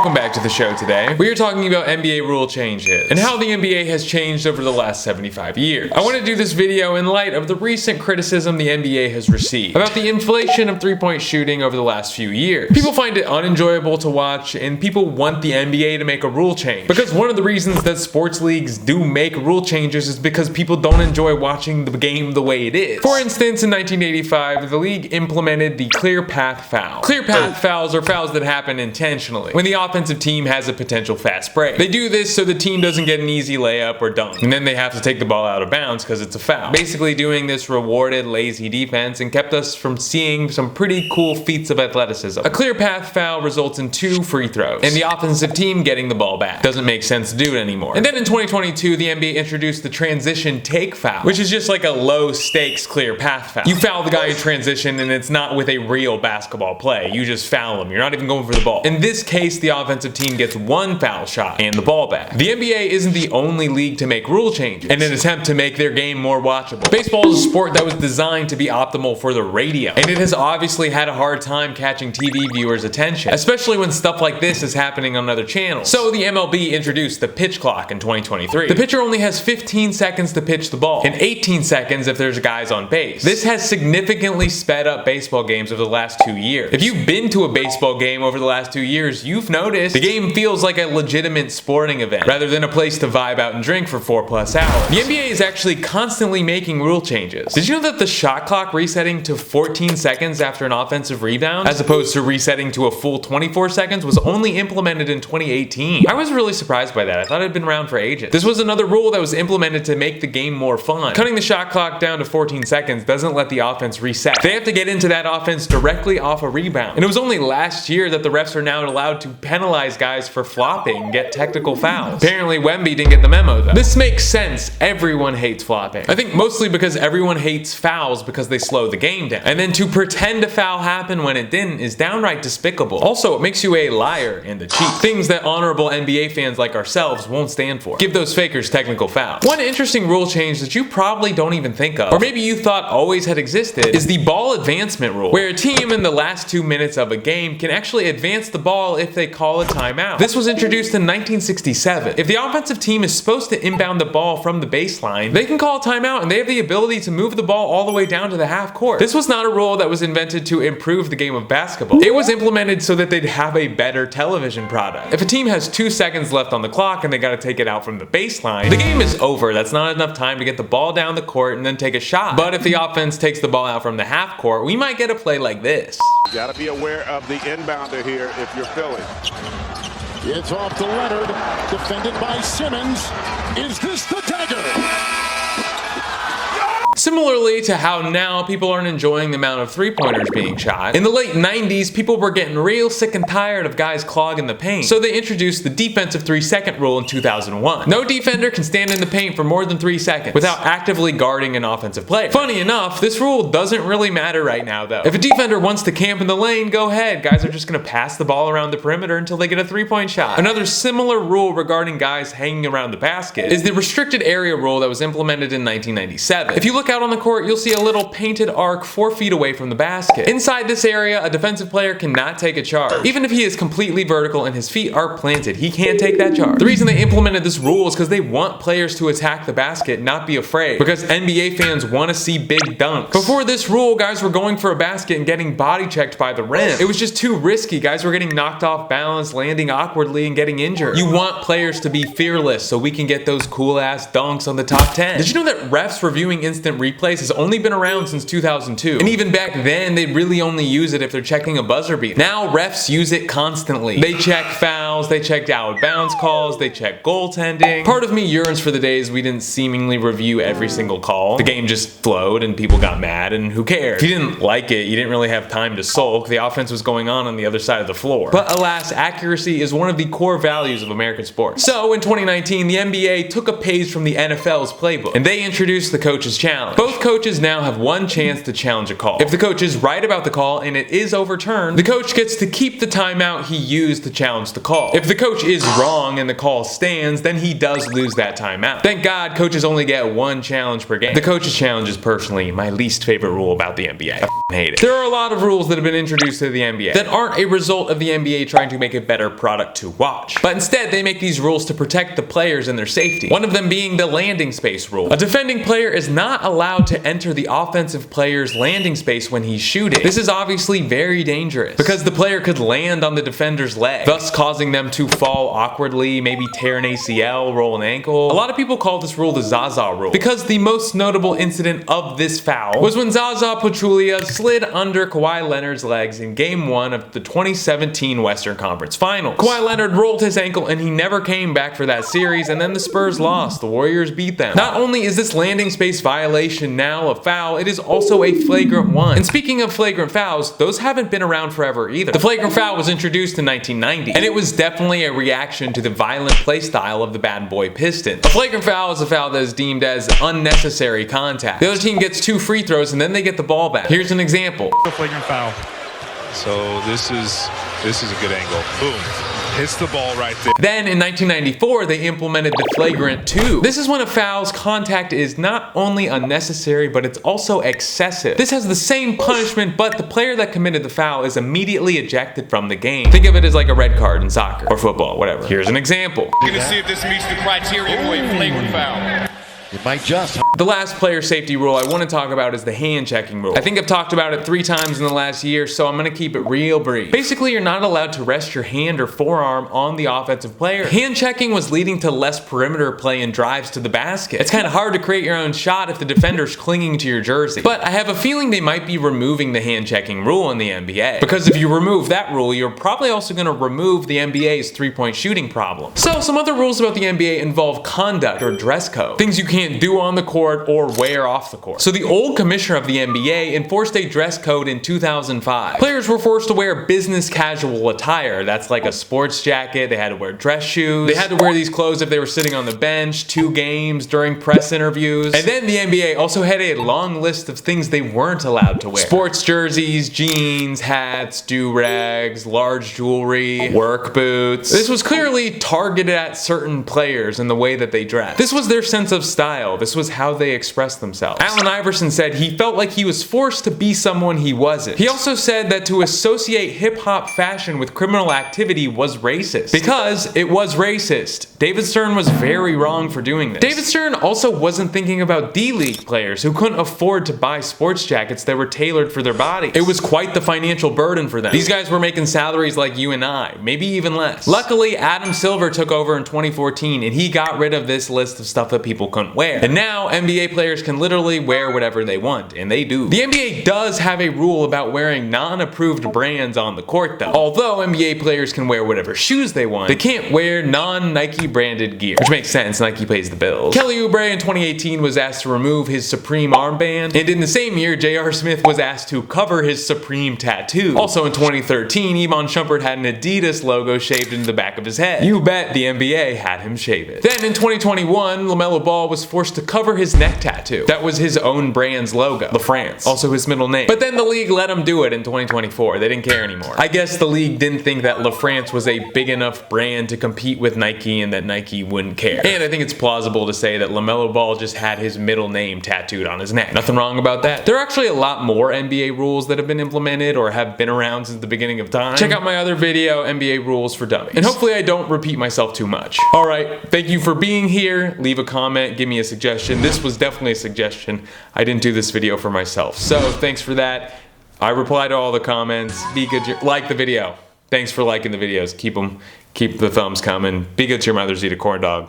Welcome back to the show today. We are talking about NBA rule changes and how the NBA has changed over the last 75 years. I want to do this video in light of the recent criticism the NBA has received about the inflation of three-point shooting over the last few years. People find it unenjoyable to watch, and people want the NBA to make a rule change. Because one of the reasons that sports leagues do make rule changes is because people don't enjoy watching the game the way it is. For instance, in 1985, the league implemented the clear path foul. Clear path fouls are fouls that happen intentionally when the offensive team has a potential fast break. They do this so the team doesn't get an easy layup or dunk, and then they have to take the ball out of bounds because it's a foul. Basically, doing this rewarded lazy defense and kept us from seeing some pretty cool feats of athleticism. A clear path foul results in 2 free throws, and the offensive team getting the ball back. Doesn't make sense to do it anymore. And then in 2022, the NBA introduced the transition take foul, which is just like a low stakes clear path foul. You foul the guy in transition, and it's not with a real basketball play. You just foul him. You're not even going for the ball. In this case, the offensive team gets 1 foul shot and the ball back. The NBA isn't the only league to make rule changes in an attempt to make their game more watchable. Baseball is a sport that was designed to be optimal for the radio, and it has obviously had a hard time catching TV viewers' attention, especially when stuff like this is happening on other channels. So the MLB introduced the pitch clock in 2023. The pitcher only has 15 seconds to pitch the ball, and 18 seconds if there's guys on base. This has significantly sped up baseball games over the last 2 years. If you've been to a baseball game over the last 2 years, you've noticed the game feels like a legitimate sporting event rather than a place to vibe out and drink for 4+ hours. The NBA is actually constantly making rule changes. Did you know that the shot clock resetting to 14 seconds after an offensive rebound, as opposed to resetting to a full 24 seconds, was only implemented in 2018? I was really surprised by that. I thought it had been around for ages. This was another rule that was implemented to make the game more fun. Cutting the shot clock down to 14 seconds doesn't let the offense reset. They have to get into that offense directly off a rebound. And it was only last year that the refs are now allowed to penalize guys for flopping and get technical fouls. Apparently Wemby didn't get the memo though. This makes sense. Everyone hates flopping. I think mostly because everyone hates fouls because they slow the game down. And then to pretend a foul happened when it didn't is downright despicable. Also, it makes you a liar and a cheat. Things that honorable NBA fans like ourselves won't stand for. Give those fakers technical fouls. One interesting rule change that you probably don't even think of, or maybe you thought always had existed, is the ball advancement rule, where a team in the last 2 minutes of a game can actually advance the ball if they call a timeout. This was introduced in 1967. If the offensive team is supposed to inbound the ball from the baseline, they can call a timeout and they have the ability to move the ball all the way down to the half court. This was not a rule that was invented to improve the game of basketball. It was implemented so that they'd have a better television product. If a team has 2 seconds left on the clock and they gotta take it out from the baseline, the game is over. That's not enough time to get the ball down the court and then take a shot. But if the offense takes the ball out from the half court, we might get a play like this. You gotta be aware of the inbounder here if you're Philly. It's off to Leonard, defended by Simmons. Is this the dagger? Similarly to how now people aren't enjoying the amount of three-pointers being shot, in the late 90s, people were getting real sick and tired of guys clogging the paint. So they introduced the defensive 3-second rule in 2001. No defender can stand in the paint for more than 3 seconds without actively guarding an offensive player. Funny enough, this rule doesn't really matter right now though. If a defender wants to camp in the lane, go ahead. Guys are just gonna pass the ball around the perimeter until they get a 3-point shot. Another similar rule regarding guys hanging around the basket is the restricted area rule that was implemented in 1997. If you look out on the court, you'll see a little painted arc 4 feet away from the basket. Inside this area, a defensive player cannot take a charge. Even if he is completely vertical and his feet are planted, he can't take that charge. The reason they implemented this rule is because they want players to attack the basket, not be afraid, because NBA fans want to see big dunks. Before this rule, guys were going for a basket and getting body checked by the rim. It was just too risky. Guys were getting knocked off balance, landing awkwardly, and getting injured. You want players to be fearless so we can get those cool ass dunks on the top 10. Did you know that refs reviewing instant replays has only been around since 2002? And even back then, they'd really only use it if they're checking a buzzer beat. Now refs use it constantly. They check fouls, they check out of bounds calls, they check goaltending. Part of me yearns for the days we didn't seemingly review every single call. The game just flowed and people got mad, and who cared? If you didn't like it, you didn't really have time to sulk. The offense was going on the other side of the floor. But alas, accuracy is one of the core values of American sports. So in 2019, the NBA took a page from the NFL's playbook, and they introduced the coach's challenge. Both coaches now have one chance to challenge a call. If the coach is right about the call and it is overturned, the coach gets to keep the timeout he used to challenge the call. If the coach is wrong and the call stands, then he does lose that timeout. Thank God coaches only get one challenge per game. The coach's challenge is personally my least favorite rule about the NBA. hate it. There are a lot of rules that have been introduced to the NBA that aren't a result of the NBA trying to make a better product to watch, but instead they make these rules to protect the players and their safety. One of them being the landing space rule. A defending player is not allowed to enter the offensive player's landing space when he's shooting. This is obviously very dangerous because the player could land on the defender's leg, thus causing them to fall awkwardly, maybe tear an ACL, roll an ankle. A lot of people call this rule the Zaza Rule because the most notable incident of this foul was when Zaza Pachulia slid under Kawhi Leonard's legs in Game 1 of the 2017 Western Conference Finals. Kawhi Leonard rolled his ankle and he never came back for that series, and then the Spurs lost. The Warriors beat them. Not only is this landing space violation now a foul, it is also a flagrant one. And speaking of flagrant fouls, those haven't been around forever either. The flagrant foul was introduced in 1990, and it was definitely a reaction to the violent play style of the bad boy Pistons. A flagrant foul is a foul that is deemed as unnecessary contact. The other team gets 2 free throws and then they get the ball back. Here's an example. A flagrant foul. So this is a good angle. Boom. Hits the ball right there. Then in 1994, they implemented the flagrant 2. This is when a foul's contact is not only unnecessary, but it's also excessive. This has the same punishment, but the player that committed the foul is immediately ejected from the game. Think of it as like a red card in soccer or football, whatever. Here's an example. We're gonna see if this meets the criteria for a flagrant foul. It might just. The last player safety rule I want to talk about is the hand checking rule. I think I've talked about it 3 times in the last year, so I'm going to keep it real brief. Basically, you're not allowed to rest your hand or forearm on the offensive player. Hand checking was leading to less perimeter play and drives to the basket. It's kind of hard to create your own shot if the defender's clinging to your jersey. But I have a feeling they might be removing the hand checking rule in the NBA. Because if you remove that rule, you're probably also going to remove the NBA's 3-point shooting problem. So some other rules about the NBA involve conduct or dress code. Things you can't do on the court or wear off the court. So the old commissioner of the NBA enforced a dress code in 2005. Players were forced to wear business casual attire. That's like a sports jacket. They had to wear dress shoes. They had to wear these clothes if they were sitting on the bench, 2 games, during press interviews. And then the NBA also had a long list of things they weren't allowed to wear. Sports jerseys, jeans, hats, do-rags, large jewelry, work boots. This was clearly targeted at certain players in the way that they dressed. This was their sense of style. This was how they expressed themselves. Allen Iverson said he felt like he was forced to be someone he wasn't. He also said that to associate hip-hop fashion with criminal activity was racist. Because it was racist. David Stern was very wrong for doing this. David Stern also wasn't thinking about D-League players who couldn't afford to buy sports jackets that were tailored for their bodies. It was quite the financial burden for them. These guys were making salaries like you and I, maybe even less. Luckily, Adam Silver took over in 2014 and he got rid of this list of stuff that people couldn't wear. And now NBA players can literally wear whatever they want, and they do. The NBA does have a rule about wearing non-approved brands on the court though. Although NBA players can wear whatever shoes they want, they can't wear non-Nike branded gear. Which makes sense, Nike pays the bills. Kelly Oubre in 2018 was asked to remove his Supreme armband, and in the same year, J.R. Smith was asked to cover his Supreme tattoo. Also in 2013, Iman Shumpert had an Adidas logo shaved into the back of his head. You bet the NBA had him shave it. Then in 2021, LaMelo Ball was forced to cover his neck tattoo. That was his own brand's logo, LaFrance, also his middle name. But then the league let him do it in 2024. They didn't care anymore. I guess the league didn't think that LaFrance was a big enough brand to compete with Nike and that Nike wouldn't care. And I think it's plausible to say that LaMelo Ball just had his middle name tattooed on his neck. Nothing wrong about that. There are actually a lot more NBA rules that have been implemented or have been around since the beginning of time. Check out my other video, NBA Rules for Dummies. And hopefully I don't repeat myself too much. Alright, thank you for being here. Leave a comment, give me a suggestion. This was definitely a suggestion. I didn't do this video for myself. So thanks for that. I reply to all the comments. Be good, like the video. Thanks for liking the videos. Keep the thumbs coming. Be good to your mothers, eat a corn dog.